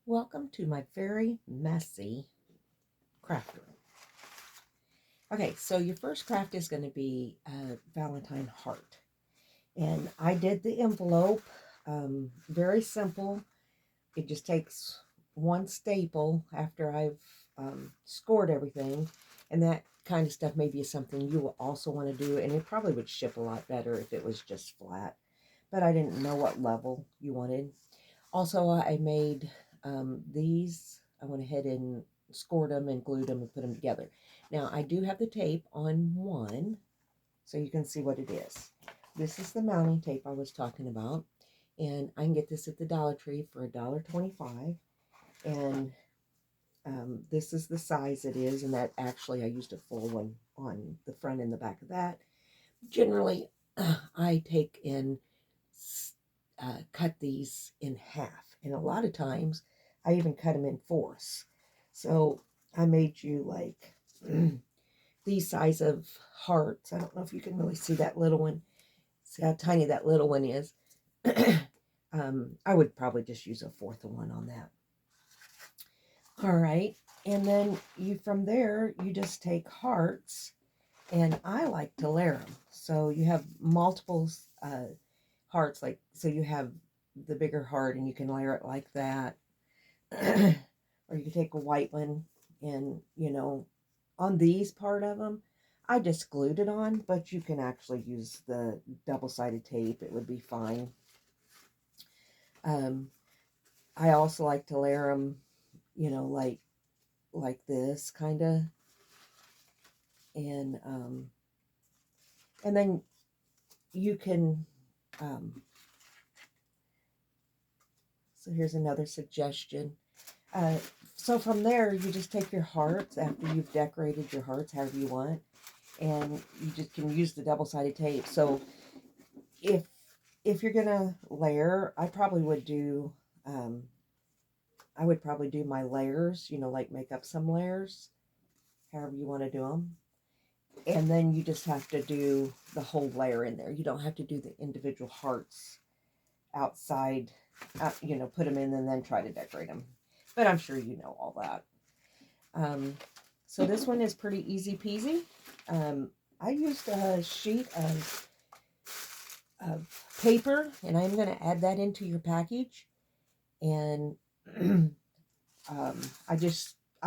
Welcome to my very messy craft room. Okay, so your first craft is going to be a Valentine heart. And I did the envelope, very simple. It just takes one staple after I've scored everything. And that kind of stuff maybe is something you will also want to do. And it probably would ship a lot better if it was just flat. But I didn't know what level you wanted. Also, I made these. I went ahead and scored them and glued them and put them together. Now, I do have the tape on one, so you can see what it is. This is the mounting tape I was talking about, and I can get this at the Dollar Tree for $1.25. And this is the size it is, and that actually I used a full one on the front and the back of that. Generally, I take and cut these in half, and a lot of times I even cut them in fourths. So I made you like these size of hearts. I don't know if you can really see that little one. See how tiny that little one is. I would probably just use a fourth of one on that. All right, and then from there you just take hearts, and I like to layer them. So you have multiple hearts, like, so you have the bigger heart and you can layer it like that. Or you can take a white one and, on these part of them, I just glued it on, but you can actually use the double-sided tape. It would be fine. I also like to layer them, like this kind of, and then you can, so here's another suggestion. So from there, you just take your hearts after you've decorated your hearts however you want, and you just can use the double-sided tape. So if you're gonna layer, I would probably do my layers, like make up some layers, however you want to do them. And then you just have to do the whole layer in there. You don't have to do the individual hearts outside, put them in and then try to decorate them. But I'm sure you know all that. So this one is pretty easy peasy. I used a sheet of paper, and I'm going to add that into your package. And I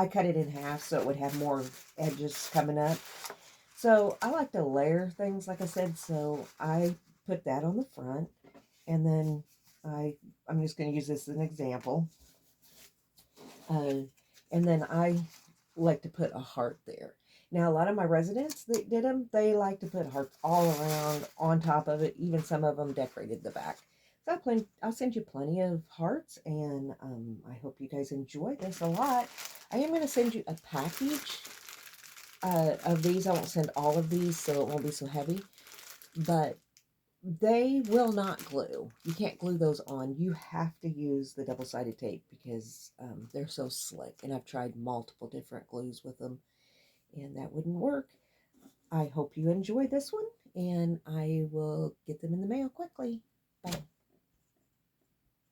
cut it in half so it would have more edges coming up. So I like to layer things, like I said, so I put that on the front, and then I'm just going to use this as an example. And then I like to put a heart there. Now, a lot of my residents that did them, they like to put hearts all around on top of it. Even some of them decorated the back. So I'll send you plenty of hearts, and I hope you guys enjoy this a lot. I am going to send you a package of these. I won't send all of these, so it won't be so heavy. But they will not glue. You can't glue those on. You have to use the double-sided tape because they're so slick. And I've tried multiple different glues with them, and that wouldn't work. I hope you enjoy this one, and I will get them in the mail quickly. Bye.